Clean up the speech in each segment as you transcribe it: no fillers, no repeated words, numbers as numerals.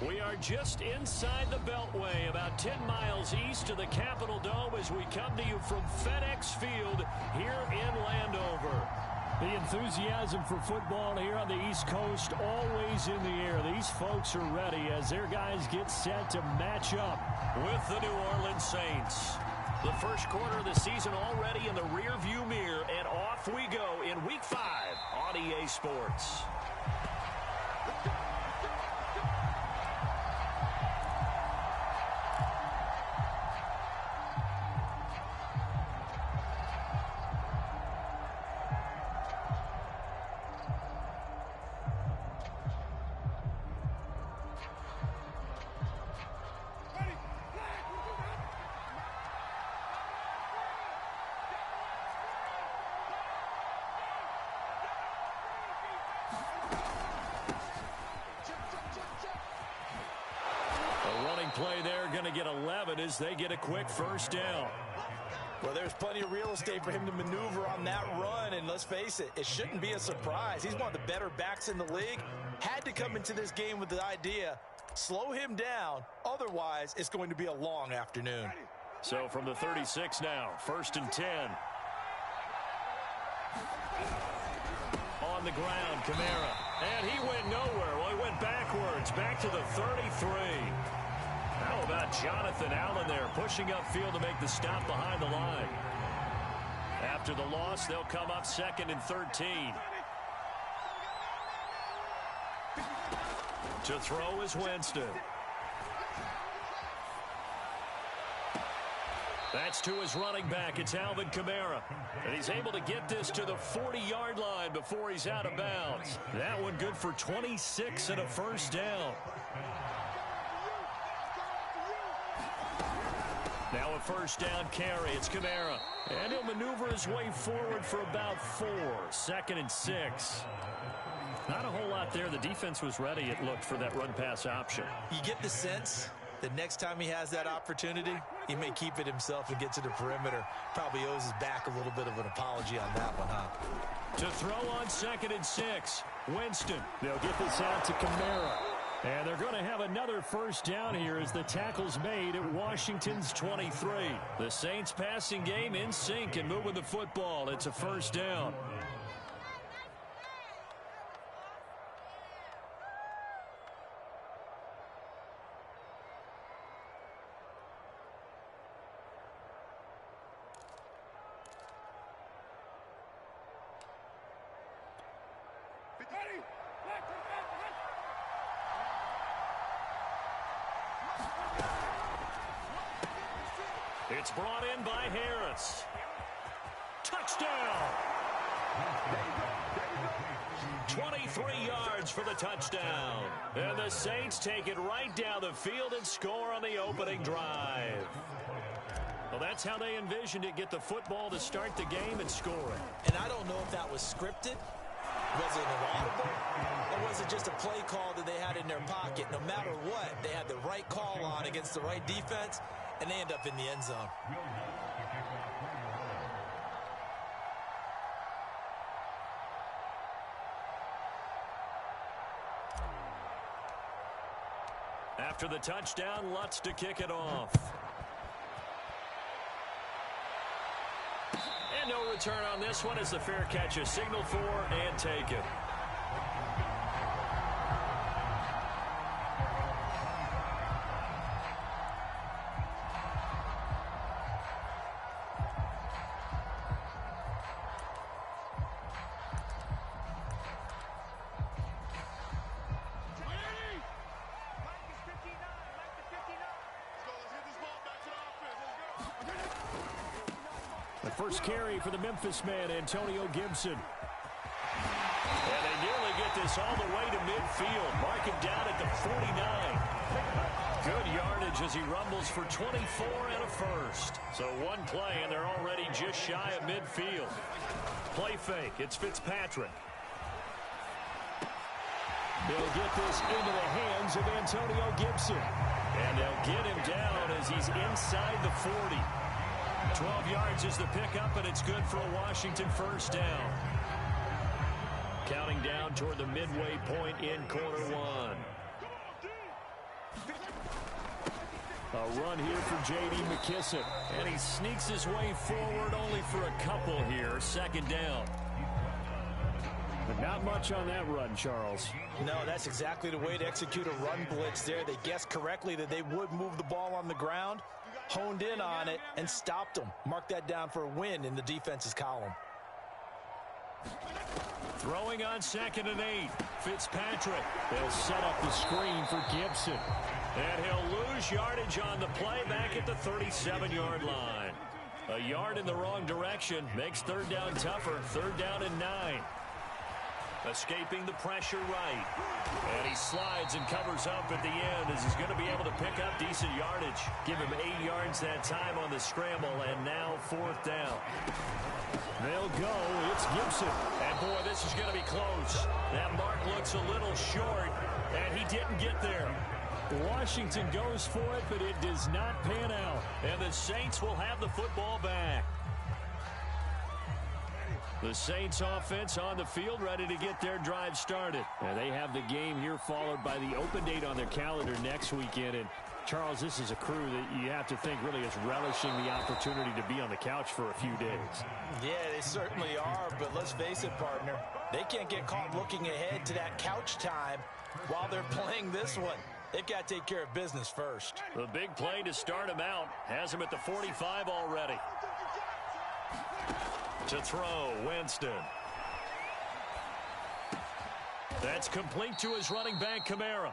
We are just inside the Beltway, about 10 miles east of the Capitol Dome as we come to you from FedEx Field here in Landover. The enthusiasm for football here on the East Coast always in the air. These folks are ready as their guys get set to match up with the New Orleans Saints. The first quarter of the season already in the rearview mirror, and off we go in Week 5 on EA Sports. Play there, going to get 11 as they get a quick first down. Well, there's plenty of real estate for him to maneuver on that run, and let's face it, it shouldn't be a surprise. He's one of the better backs in the league. Had to come into this game with the idea, slow him down, otherwise it's going to be a long afternoon. So from the 36 now, 1st and 10. On the ground, Kamara. And he went nowhere. Well, he went backwards, back to the 33. How about Jonathan Allen there pushing upfield to make the stop behind the line? After the loss, they'll come up 2nd and 13. To throw is Winston. That's to his running back. It's Alvin Kamara. And he's able to get this to the 40-yard line before he's out of bounds. That one good for 26 and a first down. Now a first down carry. It's Kamara. And he'll maneuver his way forward for about 4. 2nd and 6. Not a whole lot there. The defense was ready, it looked, for that run-pass option. You get the sense that next time he has that opportunity, he may keep it himself and get to the perimeter. Probably owes his back a little bit of an apology on that one, huh? To throw on 2nd and 6. Winston. They'll get this out to Kamara. And they're going to have another first down here as the tackle's made at Washington's 23. The Saints passing game in sync and moving the football. It's a first down. It's brought in by Harris. Touchdown! 23 yards for the touchdown. And the Saints take it right down the field and score on the opening drive. Well, that's how they envisioned it. Get the football to start the game and score it. And I don't know if that was scripted. Was it an audible? Or was it just a play call that they had in their pocket? No matter what, they had the right call on against the right defense, and they end up in the end zone. After the touchdown, Lutz to kick it off. And no return on this one as the fair catch is signaled for and taken. The first carry for the Memphis man, Antonio Gibson. And they nearly get this all the way to midfield. Mark him down at the 49. Good yardage as he rumbles for 24 and a first. So one play, and they're already just shy of midfield. Play fake. It's Fitzpatrick. They'll get this into the hands of Antonio Gibson. And they'll get him down as he's inside the 40. 12 yards is the pickup, and it's good for a Washington first down. Counting down toward the midway point in quarter one. A run here for J.D. McKissic. And he sneaks his way forward only for a couple here. Second down. But not much on that run, Charles. No, that's exactly the way to execute a run blitz there. They guessed correctly that they would move the ball on the ground, honed in on it, and stopped them. Mark that down for a win in the defense's column. Throwing on 2nd and 8. Fitzpatrick. They'll set up the screen for Gibson. And he'll lose yardage on the play back at the 37-yard line. A yard in the wrong direction makes 3rd down tougher. 3rd down and 9. Escaping the pressure right. And he slides and covers up at the end as he's going to be able to pick up decent yardage. Give him 8 yards that time on the scramble, and now 4th down. They'll go. It's Gibson. And, boy, this is going to be close. That mark looks a little short, and he didn't get there. Washington goes for it, but it does not pan out. And the Saints will have the football back. The Saints offense on the field, ready to get their drive started. And they have the game here followed by the open date on their calendar next weekend. And, Charles, this is a crew that you have to think really is relishing the opportunity to be on the couch for a few days. Yeah, they certainly are, but let's face it, partner. They can't get caught looking ahead to that couch time while they're playing this one. They've got to take care of business first. The big play to start him out has him at the 45 already. To throw, Winston. That's complete to his running back, Kamara.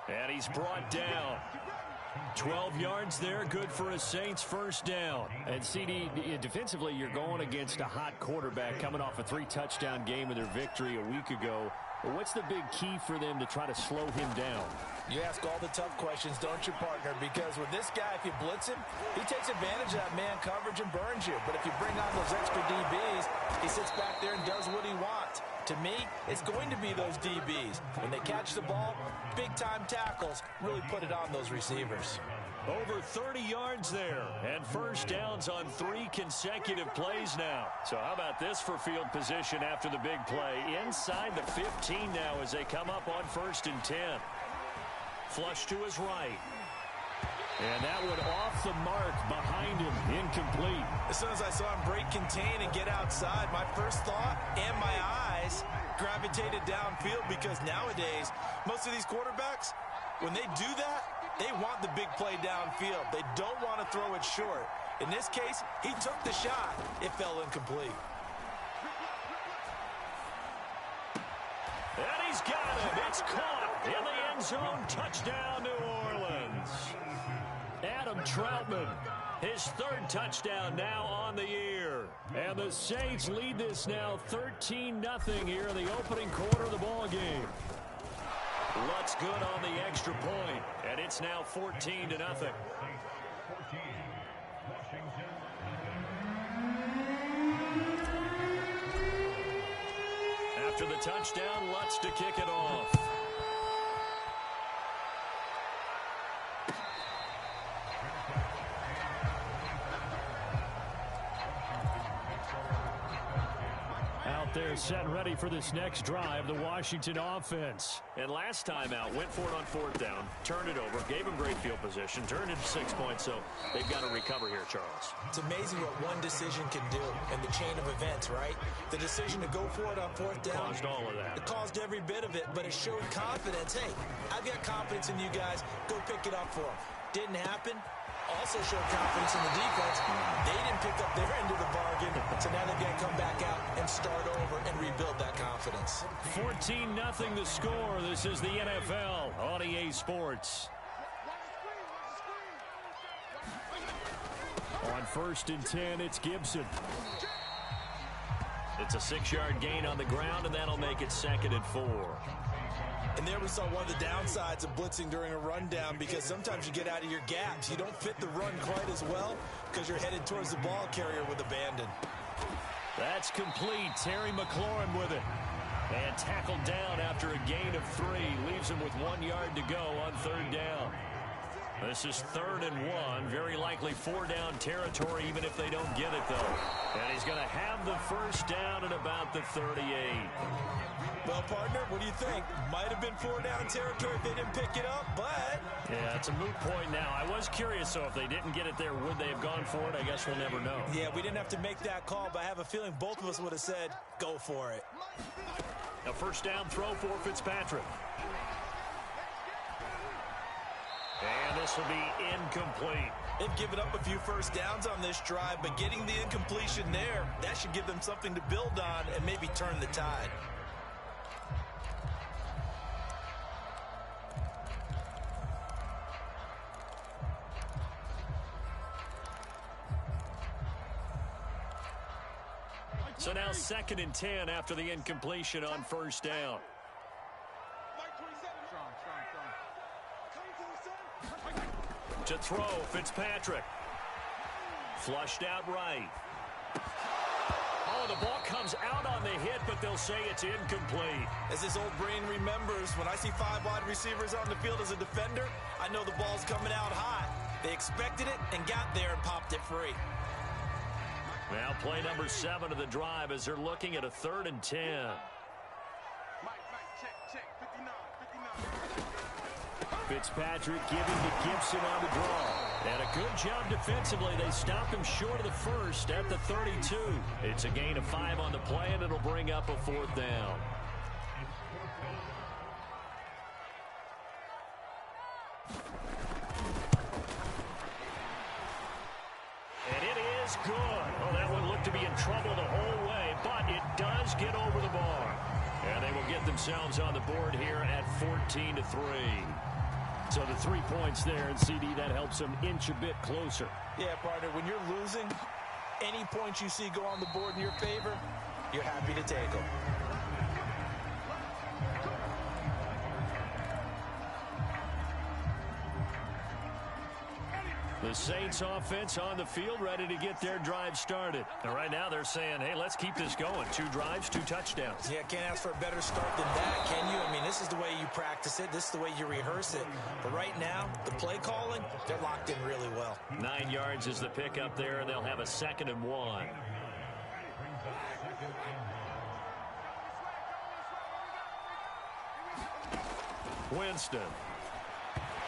And he's brought down. 12 yards there, good for a Saints 1st down. And, CD, defensively, you're going against a hot quarterback coming off a 3-touchdown game in their victory a week ago. But what's the big key for them to try to slow him down? You ask all the tough questions, don't you, partner? Because with this guy, if you blitz him, he takes advantage of that man coverage and burns you. But if you bring on those extra DBs, he sits back there and does what he wants. To me, it's going to be those DBs. When they catch the ball, big-time tackles really put it on those receivers. Over 30 yards there, and 1st downs on 3 consecutive plays now. So how about this for field position after the big play? Inside the 15 now as they come up on 1st and 10. Flush to his right. And that one off the mark behind him, incomplete. As soon as I saw him break contain and get outside, my first thought and my eyes gravitated downfield, because nowadays, most of these quarterbacks, when they do that, they want the big play downfield. They don't want to throw it short. In this case, he took the shot. It fell incomplete. And he's got him. It's caught in the end zone. Touchdown, New Orleans. Adam Troutman, his 3rd touchdown now on the year. And the Saints lead this now 13-0 here in the opening quarter of the ball game. Lutt's good on the extra point, and it's now 14-0. After the touchdown, Lutz to kick it off. Out there set and ready for this next drive, the Washington offense. And last time out, went for it on 4th down, turned it over, gave him great field position, turned it 6 points, so they've got to recover here, Charles. It's amazing what one decision can do in the chain of events, right? The decision to go for it on 4th down. Caused all of that. It caused every bit of it, but it showed confidence. Hey, I've got confidence in you guys. Go pick it up for them. Didn't happen. Also showed confidence in the defense. They didn't pick up their end of the bargain, so now they've got to come back out and start over and rebuild that confidence. 14-0 the score. This is the NFL on EA Sports. On 1st and 10, it's Gibson. It's a 6-yard gain on the ground, and that'll make it 2nd and 4. And there we saw one of the downsides of blitzing during a rundown, because sometimes you get out of your gaps. You don't fit the run quite as well because you're headed towards the ball carrier with abandon. That's complete. Terry McLaurin with it. And tackled down after a gain of 3. Leaves him with 1 yard to go on 3rd down. This is 3rd and 1. Very likely 4-down territory, even if they don't get it, though. And he's going to have the first down at about the 38. Well, partner, what do you think? Might have been 4-down territory if they didn't pick it up, but... Yeah, it's a moot point now. I was curious, so if they didn't get it there, would they have gone for it? I guess we'll never know. Yeah, we didn't have to make that call, but I have a feeling both of us would have said, go for it. A first down throw for Fitzpatrick. And this will be incomplete. They've given up a few first downs on this drive, but getting the incompletion there, that should give them something to build on and maybe turn the tide. So now 2nd and 10 after the incompletion on first down. To throw, Fitzpatrick. Flushed out right. Oh, the ball comes out on the hit, but they'll say it's incomplete. As this old brain remembers, when I see 5 wide receivers on the field as a defender, I know the ball's coming out hot. They expected it and got there and popped it free. Now play number 7 of the drive as they're looking at a 3rd and 10. Fitzpatrick giving to Gibson on the draw. And a good job defensively. They stop him short of the first at the 32. It's a gain of 5 on the play, and it'll bring up a 4th down. And it is good. Oh, that one looked to be in trouble the whole way, but it does get over the bar. And they will get themselves on the board here at 14-3. So the 3 points there, and CD, that helps them inch a bit closer. Yeah, partner, when you're losing, any points you see go on the board in your favor, you're happy to take them. The Saints offense on the field, ready to get their drive started. And right now they're saying, hey, let's keep this going. 2 drives, 2 touchdowns. Yeah, can't ask for a better start than that, can you? I mean, this is the way you practice it. This is the way you rehearse it. But right now, the play calling, they're locked in really well. 9 yards is the pickup there, and they'll have a 2nd and 1. Winston.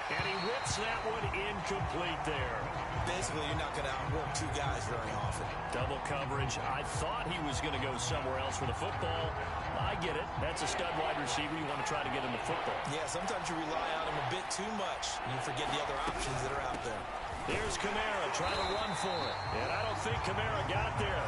And he rips that one incomplete there. Basically, you're not going to outwork 2 guys very often. Double coverage. I thought he was going to go somewhere else with the football. I get it. That's a stud wide receiver. You want to try to get him the football. Yeah, sometimes you rely on him a bit too much, and you forget the other options that are out there. Here's Kamara trying to run for it. And I don't think Kamara got there.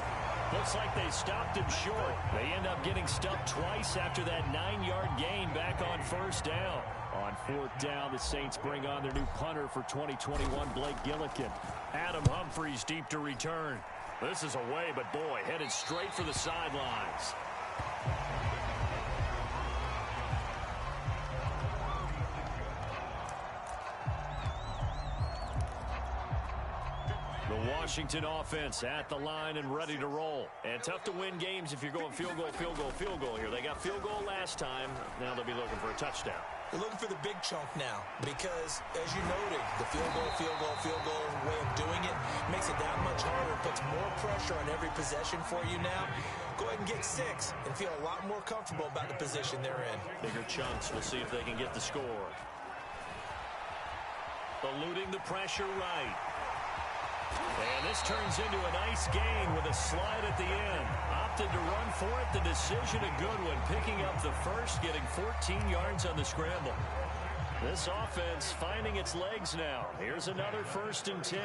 Looks like they stopped him short. They end up getting stuffed twice after that 9-yard gain back on first down. On 4th down, the Saints bring on their new punter for 2021, Blake Gillikin. Adam Humphries deep to return. This is away, but boy, headed straight for the sidelines. The Washington offense at the line and ready to roll. And tough to win games if you're going field goal, field goal, field goal here. They got field goal last time. Now they'll be looking for a touchdown. They're looking for the big chunk now because, as you noted, the field goal way of doing it makes it that much harder, puts more pressure on every possession for you now. Go ahead and get 6 and feel a lot more comfortable about the position they're in. Bigger chunks. We'll see if they can get the score. Eluding the pressure right. And this turns into a nice gain with a slide at the end. Opted to run for it. The decision a good one. Picking up the first, getting 14 yards on the scramble. This offense finding its legs now. Here's another 1st and 10.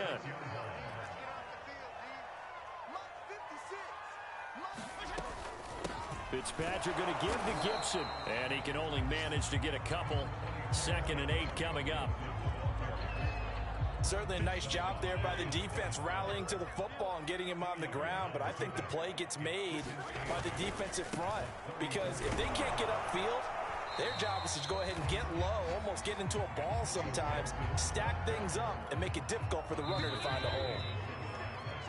Fitzpatrick going to give to Gibson. And he can only manage to get a couple. 2nd and 8 coming up. Certainly a nice job there by the defense rallying to the football and getting him on the ground, but I think the play gets made by the defensive front because if they can't get upfield, their job is to go ahead and get low, almost get into a ball sometimes, stack things up, and make it difficult for the runner to find a hole.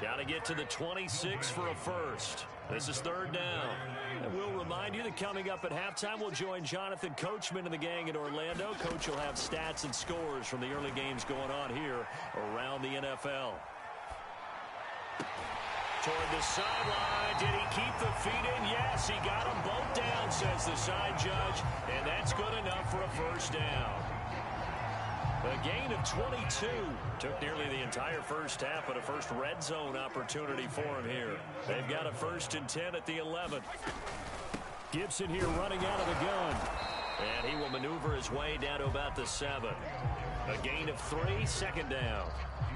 Got to get to the 26 for a first. This is third down. And we'll remind you that coming up at halftime, we'll join Jonathan Coachman and the gang in Orlando. Coach will have stats and scores from the early games going on here around the NFL. Toward the sideline. Did he keep the feet in? Yes, he got them both down, says the side judge. And that's good enough for a first down. A gain of 22. Took nearly the entire first half, but a first red zone opportunity for him here. They've got a 1st and 10 at the 11. Gibson here running out of the gun. And he will maneuver his way down to about the 7. A gain of 3, 2nd down.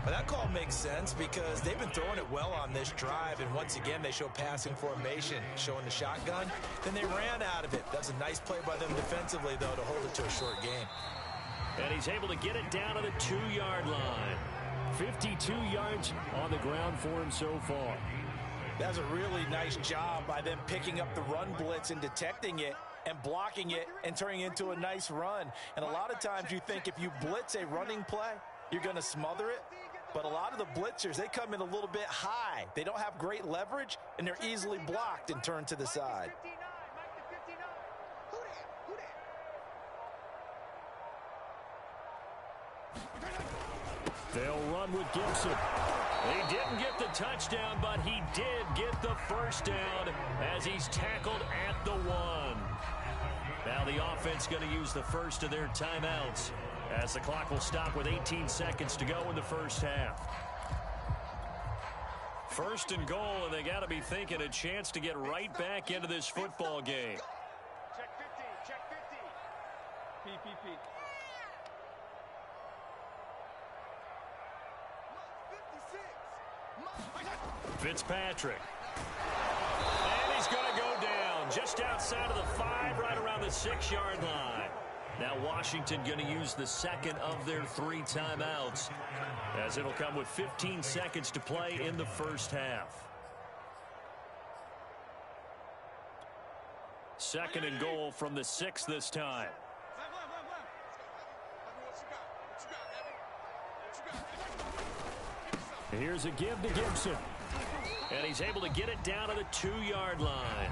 Well, that call makes sense because they've been throwing it well on this drive, and once again they show passing formation, showing the shotgun. Then they ran out of it. That's a nice play by them defensively, though, to hold it to a short game. And he's able to get it down to the 2-yard line. 52 yards on the ground for him so far. That's a really nice job by them picking up the run blitz and detecting it and blocking it and turning it into a nice run. And a lot of times you think if you blitz a running play, you're going to smother it. But a lot of the blitzers, they come in a little bit high. They don't have great leverage, and they're easily blocked and turned to the side. They'll run with Gibson. He didn't get the touchdown, but he did get the first down as he's tackled at the 1. Now the offense going to use the first of their timeouts as the clock will stop with 18 seconds to go in the first half. 1st and goal, and they got to be thinking a chance to get right back into this football game. Check 50, check 50. PPP. Fitzpatrick. And he's going to go down just outside of the 5, right around the 6-yard line. Now Washington going to use the 2nd of their 3 timeouts as it'll come with 15 seconds to play in the first half. 2nd and goal from the 6 this time. Here's a give to Gibson. And he's able to get it down to the 2-yard line.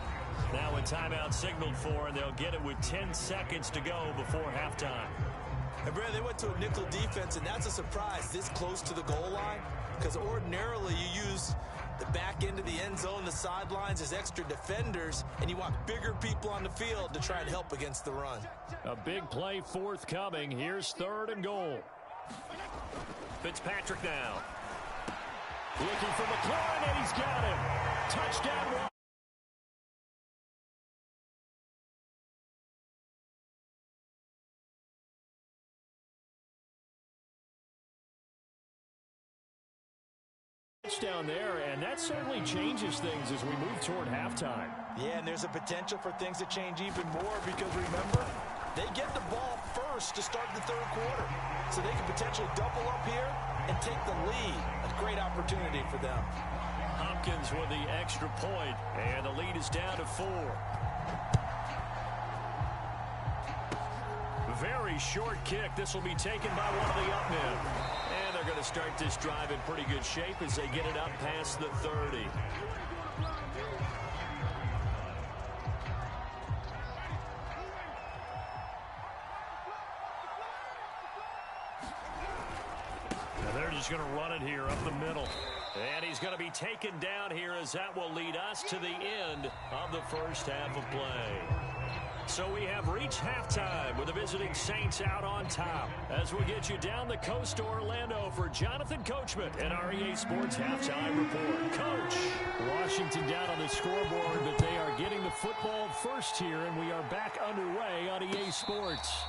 Now a timeout signaled for, and they'll get it with 10 seconds to go before halftime. And Brad, they went to a nickel defense, and that's a surprise this close to the goal line, because ordinarily you use the back end of the end zone, the sidelines as extra defenders, and you want bigger people on the field to try and help against the run. A big play forthcoming. Here's 3rd and goal. Fitzpatrick now. Looking for McLaurin, and he's got him. Touchdown. Touchdown there, and that certainly changes things as we move toward halftime. Yeah, and there's a potential for things to change even more because, remember, they get the ball first to start the 3rd quarter. So they can potentially double up here and take the lead. A great opportunity for them. Hopkins with the extra point, and the lead is down to 4. Very short kick. This will be taken by one of the up men. And they're going to start this drive in pretty good shape as they get it up past the 30. Now they're just going to run it here up the middle. And he's going to be taken down here as that will lead us to the end of the first half of play. So we have reached halftime with the visiting Saints out on top. As we get you down the coast to Orlando for Jonathan Coachman and our EA Sports Halftime Report. Coach. Washington down on the scoreboard, but they are getting the football first here, and we are back underway on EA Sports.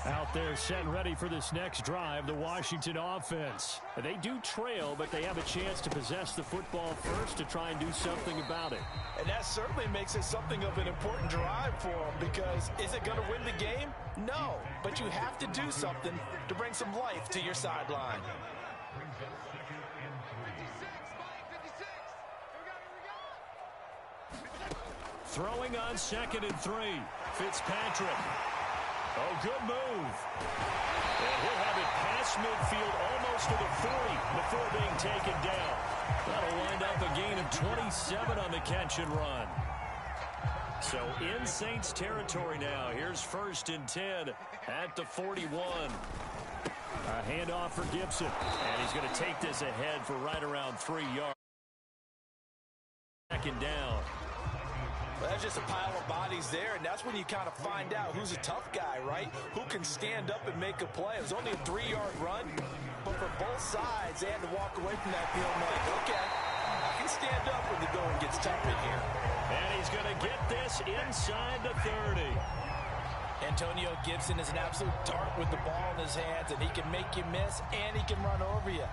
Out there set and ready for this next drive, the Washington offense. They do trail, but they have a chance to possess the football first to try and do something about it. And that certainly makes it something of an important drive for them because is it going to win the game? No, but you have to do something to bring some life to your sideline. Throwing on 2nd and 3. Fitzpatrick. Oh, good move. And he'll have it past midfield almost to the 40 before being taken down. That'll wind up a gain of 27 on the catch and run. So in Saints territory now. Here's 1st and 10 at the 41. A handoff for Gibson. And he's going to take this ahead for right around 3 yards. 2nd down. Well, that's just a pile of bodies there, and that's when you kind of find out who's a tough guy, right? Who can stand up and make a play. It was only a 3-yard run, but for both sides, they had to walk away from that field like, okay, I can stand up when the going gets tough in here. And he's going to get this inside the 30. Antonio Gibson is an absolute dart with the ball in his hands, and he can make you miss, and he can run over you.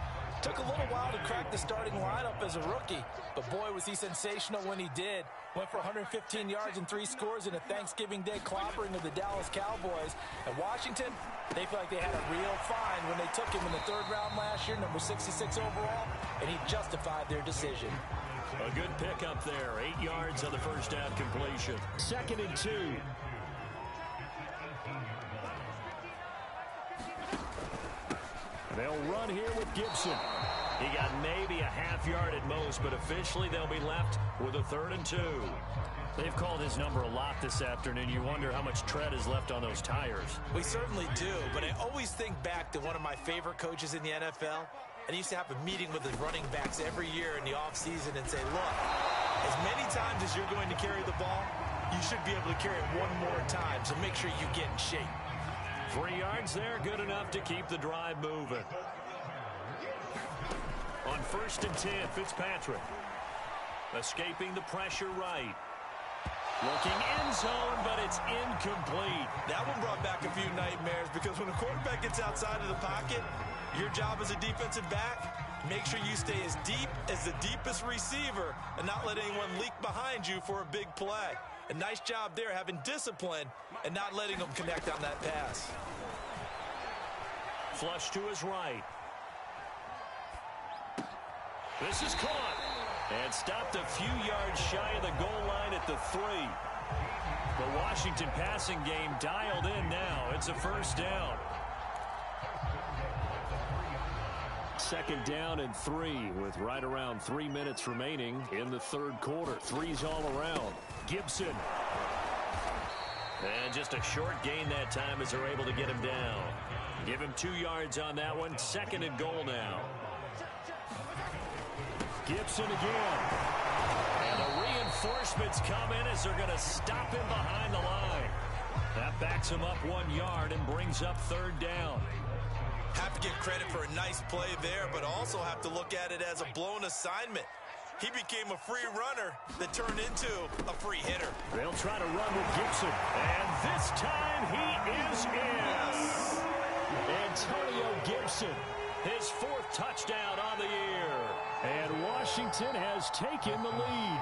Took a little while to crack the starting lineup as a rookie, but boy, was he sensational when he did. Went for 115 yards and 3 scores in a Thanksgiving Day clobbering of the Dallas Cowboys. And Washington, they feel like they had a real find when they took him in the 3rd round last year, number 66 overall, and he justified their decision. A good pickup there. 8 yards on the 1st down completion. 2nd and 2. They'll run here with Gibson. He got maybe a half yard at most, but officially they'll be left with a 3rd and 2. They've called his number a lot this afternoon. You wonder how much tread is left on those tires. We certainly do, but I always think back to one of my favorite coaches in the NFL, and he used to have a meeting with his running backs every year in the offseason and say, look, as many times as you're going to carry the ball, you should be able to carry it one more time, so make sure you get in shape. 3 yards there, good enough to keep the drive moving. On 1st and 10, Fitzpatrick. Escaping the pressure right. Looking end zone, but it's incomplete. That one brought back a few nightmares because when a quarterback gets outside of the pocket, your job as a defensive back, make sure you stay as deep as the deepest receiver and not let anyone leak behind you for a big play. A nice job there having discipline and not letting them connect on that pass. Flush to his right. This is caught and stopped a few yards shy of the goal line at the 3. The Washington passing game dialed in now. It's a 1st down. 2nd down and 3 with right around 3 minutes remaining in the 3rd quarter. 3's all around. Gibson. And just a short gain that time as they're able to get him down. Give him 2 yards on that one. 2nd and goal now. Gibson again. And the reinforcements come in as they're going to stop him behind the line. That backs him up 1 yard and brings up 3rd down. Have to give credit for a nice play there, but also have to look at it as a blown assignment. He became a free runner that turned into a free hitter. They'll try to run with Gibson. And this time he is in. Antonio Gibson. His 4th touchdown on the year. And Washington has taken the lead.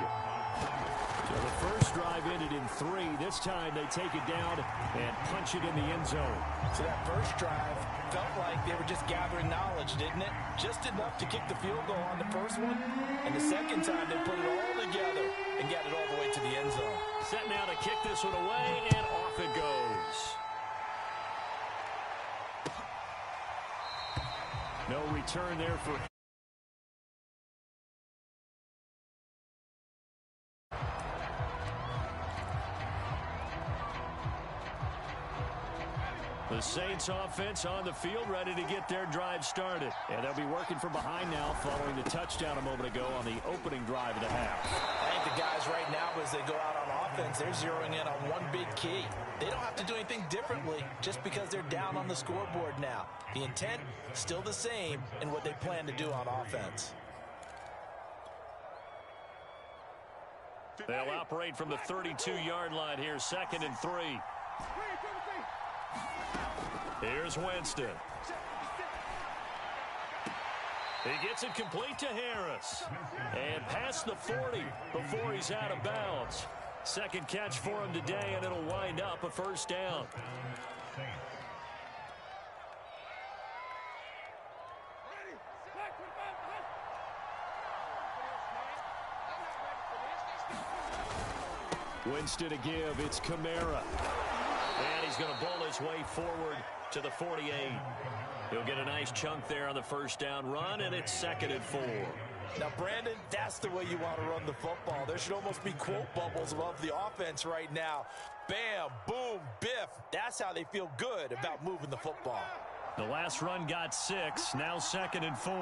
So the first drive ended in 3. This time they take it down and punch it in the end zone. So that first drive felt like they were just gathering knowledge, didn't it? Just enough to kick the field goal on the first one. And the second time they put it all together and got it all the way to the end zone. Set now to kick this one away, and off it goes. No return there for the Saints offense on the field, ready to get their drive started. And they'll be working from behind now following the touchdown a moment ago on the opening drive of the half. I think the guys right now, as they go out on offense, they're zeroing in on one big key. They don't have to do anything differently just because they're down on the scoreboard now. The intent, still the same in what they plan to do on offense. They'll operate from the 32-yard line here, 2nd and 3. Here's Winston. He gets it complete to Harris. And past the 40 before he's out of bounds. 2nd catch for him today, and it'll wind up a 1st down. Winston to give. It's Kamara. And he's going to bowl his way forward to the 48. He'll get a nice chunk there on the first down run, and it's 2nd and 4. Now, Brandon, that's the way you want to run the football. There should almost be quote bubbles above the offense right now. Bam, boom, biff. That's how they feel good about moving the football. The last run got 6. Now 2nd and 4.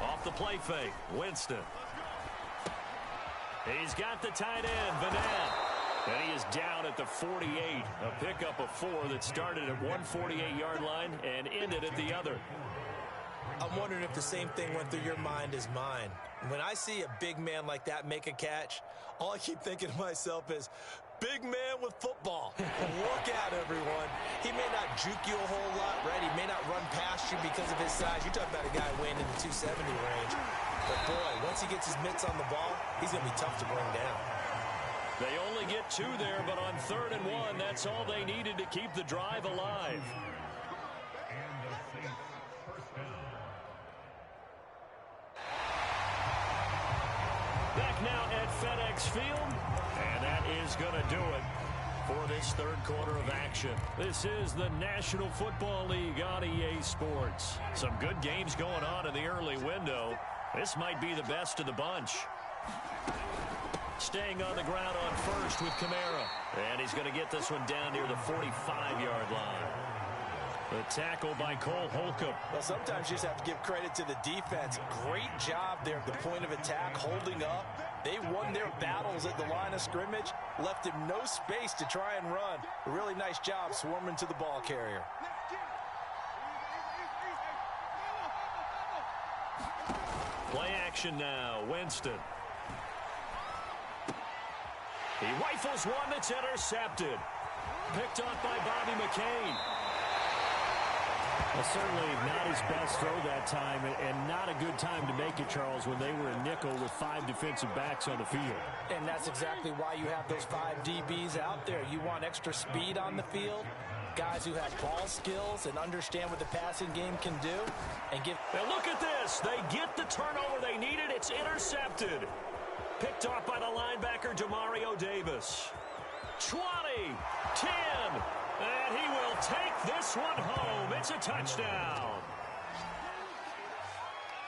Off the play fake, Winston. He's got the tight end, Vanette. And he is down at the 48. A pickup of 4 that started at 148-yard line and ended at the other. I'm wondering if the same thing went through your mind as mine. When I see a big man like that make a catch, all I keep thinking to myself is, big man with football. Look out, everyone. He may not juke you a whole lot, right? He may not run past you because of his size. You're talking about a guy weighing in the 270 range. But, boy, once he gets his mitts on the ball, he's going to be tough to bring down. They only get 2 there, but on 3rd and 1, that's all they needed to keep the drive alive. Back now at FedEx Field, and that is going to do it for this 3rd quarter of action. This is the National Football League on EA Sports. Some good games going on in the early window. This might be the best of the bunch. Staying on the ground on first with Kamara. And he's going to get this one down near the 45-yard line. The tackle by Cole Holcomb. Well, sometimes you just have to give credit to the defense. Great job there at the point of attack, holding up. They won their battles at the line of scrimmage, left him no space to try and run. A really nice job swarming to the ball carrier. Play action now, Winston. He rifles one that's intercepted. Picked off by Bobby McCain. Well, certainly not his best throw that time, and not a good time to make it, Charles, when they were in nickel with 5 defensive backs on the field. And that's exactly why you have those 5 DBs out there. You want extra speed on the field, guys who have ball skills and understand what the passing game can do. And give. Now look at this. They get the turnover they needed. It's intercepted. Picked off by the linebacker, Demario Davis. 20, 10, and he will take this one home. It's a touchdown.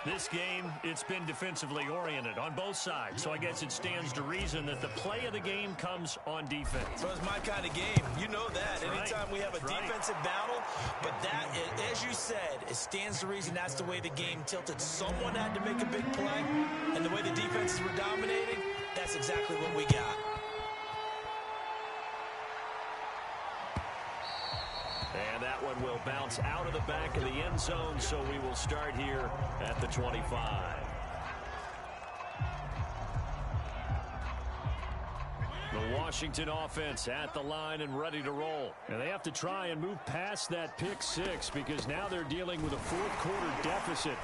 This game, it's been defensively oriented on both sides, so I guess it stands to reason that the play of the game comes on defense. So it's my kind of game. You know that. That's Anytime right. we have a That's defensive battle, but that, as you said, it stands to reason that's the way the game tilted. Someone had to make a big play, and the way the defenses were dominating, that's exactly what we got. And that one will bounce out of the back of the end zone, so we will start here at the 25. The Washington offense at the line and ready to roll. And they have to try and move past that pick 6 because now they're dealing with a 4th quarter deficit,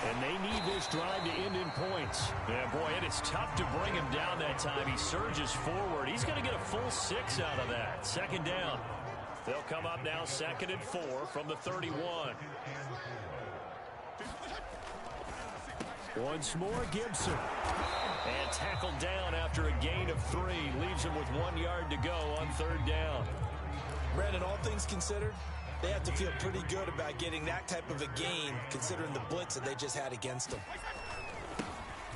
and they need this drive to end in points. Yeah, boy, it is tough to bring him down that time. He surges forward. He's going to get a full 6 out of that. 2nd down. They'll come up now 2nd and 4 from the 31. Once more, Gibson. And tackled down after a gain of 3. Leaves him with 1 yard to go on 3rd down. Brandon, all things considered, they have to feel pretty good about getting that type of a gain, considering the blitz that they just had against them.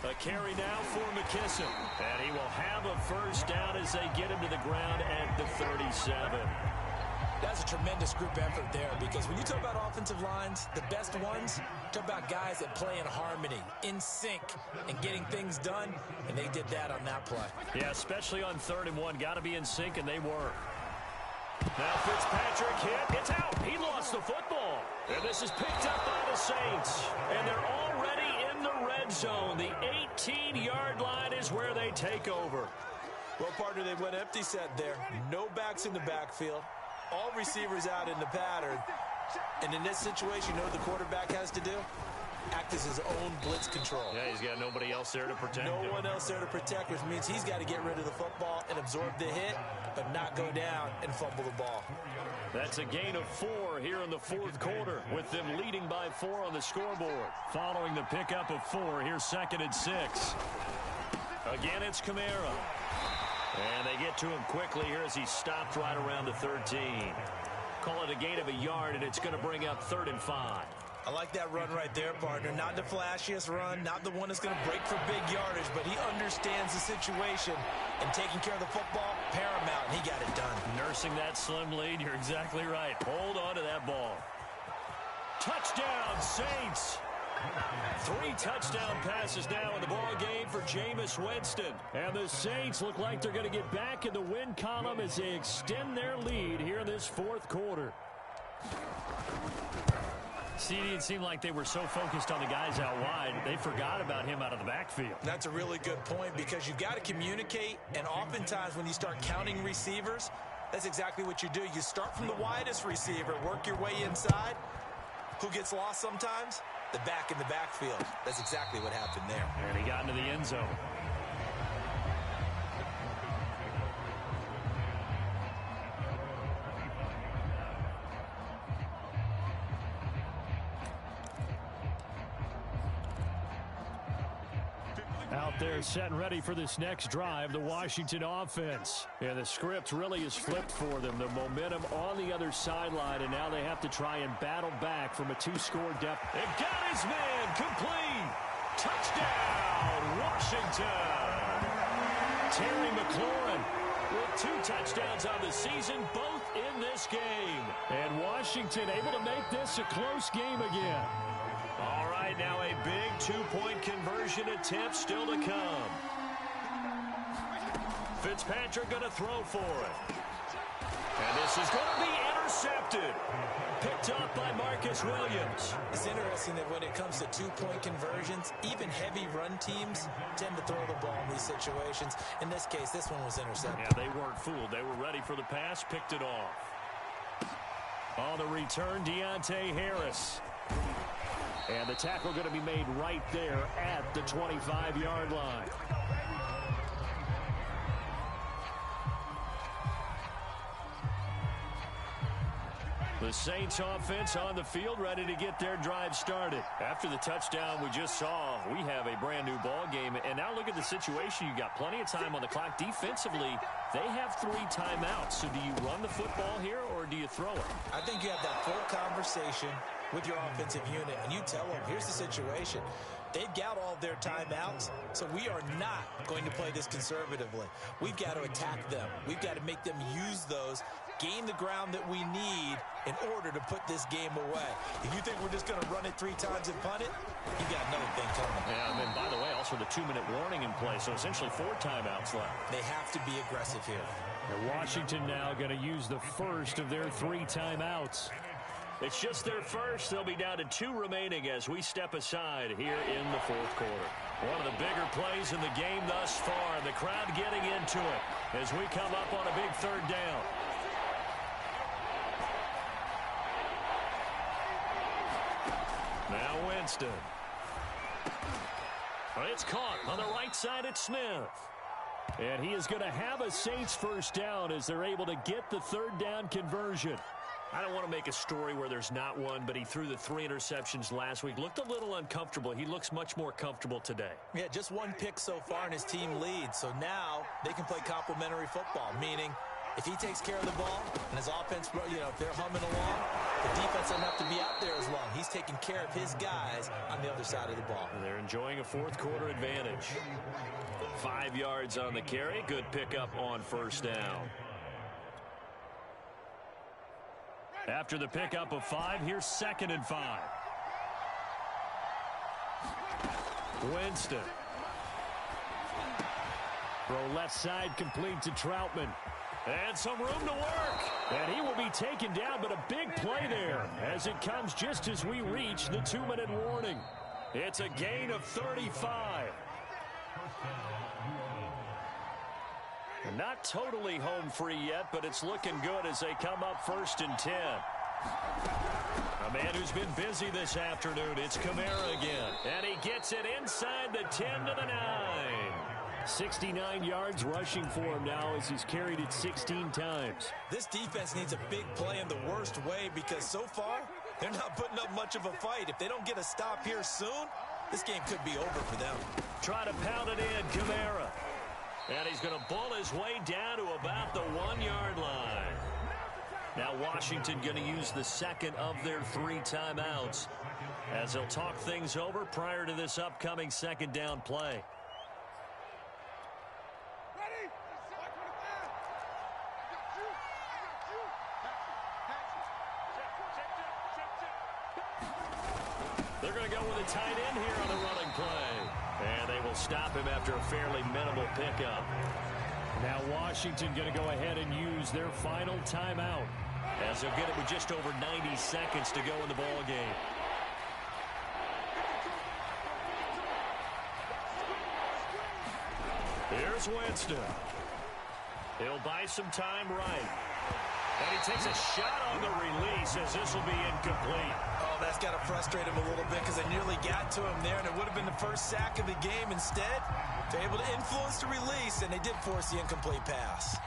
A carry now for McKisson. And he will have a 1st down as they get him to the ground at the 37. That's a tremendous group effort there, because when you talk about offensive lines, the best ones, talk about guys that play in harmony, in sync, and getting things done, and they did that on that play. Yeah, especially on 3rd and 1. Got to be in sync, and they were. Now Fitzpatrick hit. It's out. He lost the football. And this is picked up by the Saints. And they're already in the red zone. The 18-yard line is where they take over. Well, partner, they went empty set there. No backs in the backfield. All receivers out in the pattern. And in this situation, you know what the quarterback has to do? Act as his own blitz control. Yeah, he's got nobody else there to protect him. No one else there to protect, which means he's got to get rid of the football and absorb the hit, but not go down and fumble the ball. That's a gain of 4 here in the 4th quarter, with them leading by 4 on the scoreboard. Following the pickup of 4, here's 2nd and 6. Again, it's Kamara. And they get to him quickly here as he's stopped right around the 13. Call it a gain of a yard, and it's going to bring up 3rd and 5. I like that run right there, partner. Not the flashiest run, not the one that's going to break for big yardage, but he understands the situation, and taking care of the football, paramount, and he got it done. Nursing that slim lead, you're exactly right. Hold on to that ball. Touchdown, Saints. 3 touchdown passes now in the ball game for Jameis Winston. And the Saints look like they're going to get back in the win column as they extend their lead here in this 4th quarter. CD, it seemed like they were so focused on the guys out wide, they forgot about him out of the backfield. That's a really good point because you've got to communicate, and oftentimes when you start counting receivers, that's exactly what you do. You start from the widest receiver, work your way inside. Who gets lost sometimes? The back in the backfield. That's exactly what happened there. And he got into the end zone. Out there set and ready for this next drive, the Washington offense. And the script really is flipped for them. The momentum on the other sideline, and now they have to try and battle back from a 2-score deficit. They've got his man complete. Touchdown, Washington. Terry McLaurin with 2 touchdowns on the season, both in this game. And Washington able to make this a close game again. All right, now a big 2-point conversion attempt still to come. Fitzpatrick going to throw for it. And this is going to be intercepted. Picked up by Marcus Williams. It's interesting that when it comes to 2-point conversions, even heavy run teams tend to throw the ball in these situations. In this case, this one was intercepted. Yeah, they weren't fooled. They were ready for the pass, picked it off. On the return, Deontay Harris. And the tackle going to be made right there at the 25-yard line. The Saints offense on the field ready to get their drive started. After the touchdown we just saw, we have a brand new ball game. And now look at the situation. You got plenty of time on the clock. Defensively, they have 3 timeouts. So do you run the football here or do you throw it? I think you have that full conversation with your offensive unit, and you tell them, here's the situation. They've got all their timeouts, so we are not going to play this conservatively. We've got to attack them. We've got to make them use those, gain the ground that we need in order to put this game away. If you think we're just going to run it 3 times and punt it, you got another thing coming. Yeah, and then, by the way, also the 2-minute warning in play, so essentially 4 timeouts left. They have to be aggressive here. And Washington now going to use the first of their 3 timeouts. It's just their first. They'll be down to 2 remaining as we step aside here in the 4th quarter. One of the bigger plays in the game thus far. The crowd getting into it as we come up on a big 3rd down. Now Winston. It's caught on the right side at Smith. And he is going to have a Saints first down as they're able to get the 3rd down conversion. I don't want to make a story where there's not one, but he threw the 3 interceptions last week. Looked a little uncomfortable. He looks much more comfortable today. Yeah, just 1 pick so far and his team leads. So now they can play complementary football, meaning if he takes care of the ball and his offense, if they're humming along, the defense doesn't have to be out there as long. He's taking care of his guys on the other side of the ball. And they're enjoying a 4th quarter advantage. 5 yards on the carry. Good pickup on 1st down. After the pickup of 5, here's 2nd and 5. Winston. Throw left side complete to Troutman. And some room to work. And he will be taken down, but a big play there as it comes just as we reach the 2-minute warning. It's a gain of 35. Not totally home free yet, but it's looking good as they come up 1st and 10. A man who's been busy this afternoon, it's Kamara again. And he gets it inside the 10 to the 9. 69 yards rushing for him now as he's carried it 16 times. This defense needs a big play in the worst way because so far, they're not putting up much of a fight. If they don't get a stop here soon, this game could be over for them. Try to pound it in, Kamara. And he's going to bull his way down to about the 1-yard line. Now Washington going to use the second of their 3 timeouts as they'll talk things over prior to this upcoming second down play. They're going to go with a tight end here on the running play. And they will stop him after a fairly minimal pickup. Now Washington going to go ahead and use their final timeout as they'll get it with just over 90 seconds to go in the ball game. Here's Winston. He'll buy some time right. And he takes a shot on the release as this will be incomplete. Oh, that's got to frustrate him a little bit because they nearly got to him there, and it would have been the first sack of the game. Instead, they're able to influence the release, and they did force the incomplete pass.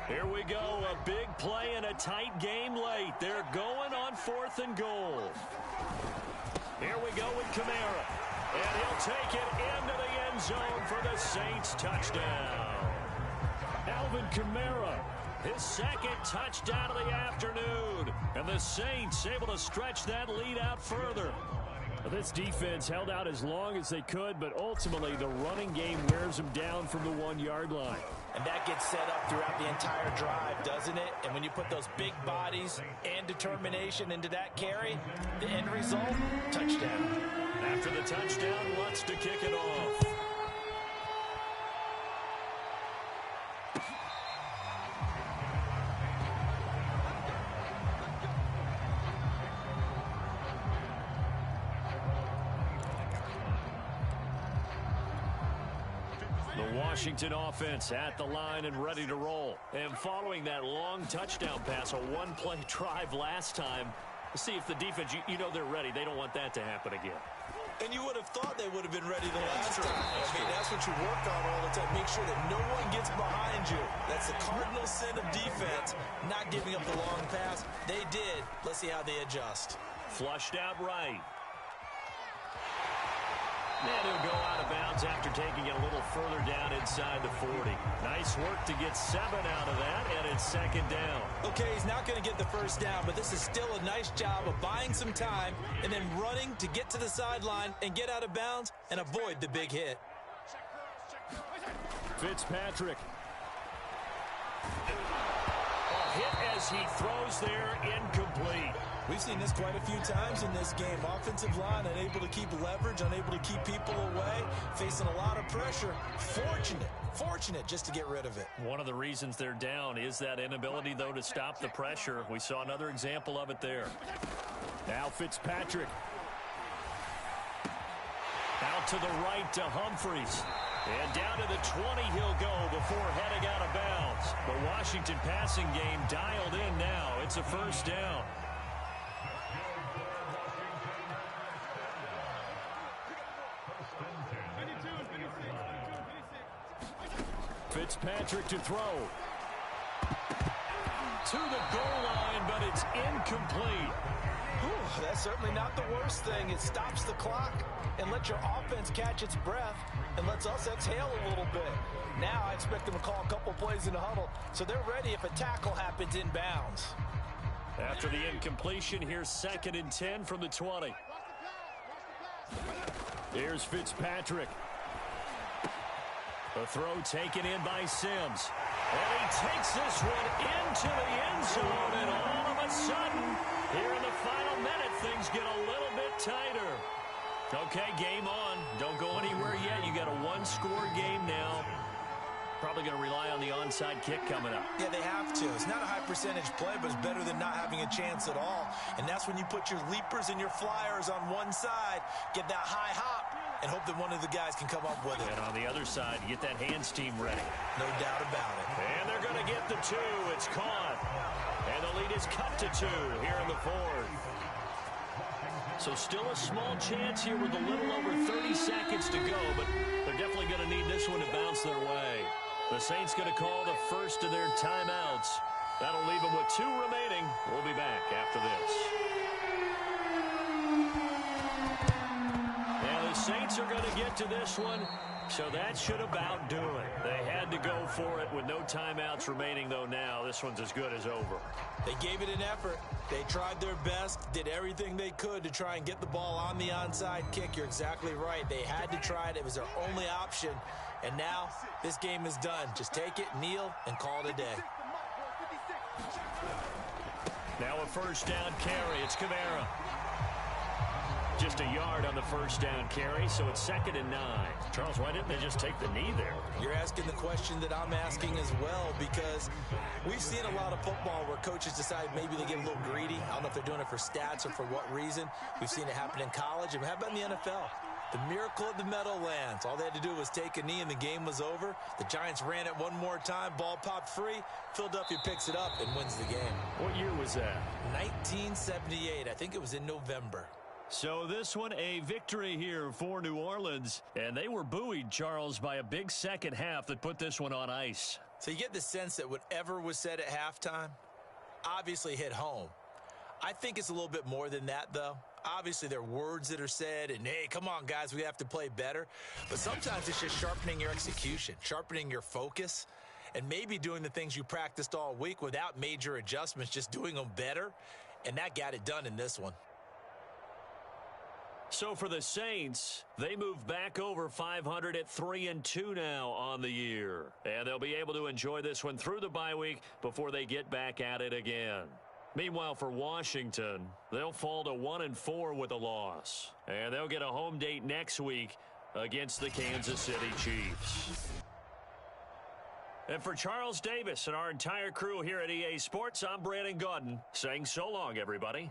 Here we go, a big play and a tight game late. They're going on 4th and goal. Here we go with Kamara. And he'll take it into the end zone for the Saints touchdown. Alvin Kamara, his second touchdown of the afternoon. And the Saints able to stretch that lead out further. This defense held out as long as they could, but ultimately the running game wears them down from the 1-yard line. And that gets set up throughout the entire drive, doesn't it? And when you put those big bodies and determination into that carry, the end result, touchdown. After the touchdown, Lutz to kick it off. Washington offense at the line and ready to roll. And following that long touchdown pass, a one-play drive last time, see if the defense, you know they're ready. They don't want that to happen again. And you would have thought they would have been ready the last time. That's what you work on all the time. Make sure that no one gets behind you. That's the cardinal sin of defense, not giving up the long pass. They did. Let's see how they adjust. Flushed out right. And he'll go out of bounds after taking it a little further down inside the 40. Nice work to get 7 out of that, and it's second down. Okay, he's not going to get the first down, but this is still a nice job of buying some time and then running to get to the sideline and get out of bounds and avoid the big hit. Fitzpatrick. A hit as he throws there, incomplete. We've seen this quite a few times in this game. Offensive line unable to keep leverage, unable to keep people away, facing a lot of pressure. Fortunate just to get rid of it. One of the reasons they're down is that inability, though, to stop the pressure. We saw another example of it there. Now Fitzpatrick. Out to the right to Humphreys. And down to the 20 he'll go before heading out of bounds. The Washington passing game dialed in now. It's a first down. Fitzpatrick to throw. To the goal line, but it's incomplete. Whew, that's certainly not the worst thing. It stops the clock and lets your offense catch its breath and lets us exhale a little bit. Now I expect them to call a couple plays in the huddle, so they're ready if a tackle happens in bounds. After the incompletion, here's 2nd and 10 from the 20. Here's Fitzpatrick. The throw taken in by Sims. And he takes this one into the end zone, and all of a sudden, here in the final minute, things get a little bit tighter. Okay, game on. Don't go anywhere yet. You got a one-score game now. Probably going to rely on the onside kick coming up. Yeah, they have to. It's not a high-percentage play, but it's better than not having a chance at all. And that's when you put your leapers and your flyers on one side, get that high hop, and hope that one of the guys can come up with it. And on the other side, you get that hands team ready. No doubt about it. And they're going to get the 2. It's caught. And the lead is cut to 2 here in the 4th. So still a small chance here with a little over 30 seconds to go, but they're definitely going to need this one to bounce their way. The Saints going to call the first of their timeouts. That'll leave them with 2 remaining. We'll be back after this. And the Saints are going to get to this one, so that should about do it. They had to go for it with no timeouts remaining, though now this one's as good as over. They gave it an effort. They tried their best, did everything they could to try and get the ball on the onside kick. You're exactly right. They had to try it. It was their only option. And now this game is done. Just take it, kneel, and call it a day. Now a first down carry. It's Kamara. Just a yard on the first down carry, so it's 2nd and 9. Charles, why didn't they just take the knee there? You're asking the question that I'm asking as well, because we've seen a lot of football where coaches decide maybe they get a little greedy. I don't know if they're doing it for stats or for what reason. We've seen it happen in college, and how about in the NFL? The miracle of the Meadowlands. All they had to do was take a knee and the game was over. The Giants ran it one more time. Ball popped free. Philadelphia picks it up and wins the game. What year was that? 1978. I think it was in November. So this one a victory here for New Orleans. And they were buoyed, Charles, by a big second half that put this one on ice. So you get the sense that whatever was said at halftime obviously hit home. I think it's a little bit more than that, though. Obviously, there are words that are said, and, hey, come on, guys, we have to play better. But sometimes it's just sharpening your execution, sharpening your focus, and maybe doing the things you practiced all week without major adjustments, just doing them better. And that got it done in this one. So for the Saints, they move back over 500 at 3-2 now on the year. And they'll be able to enjoy this one through the bye week before they get back at it again. Meanwhile, for Washington, they'll fall to 1-4 with a loss. And they'll get a home date next week against the Kansas City Chiefs. And for Charles Davis and our entire crew here at EA Sports, I'm Brandon Gaudin saying so long, everybody.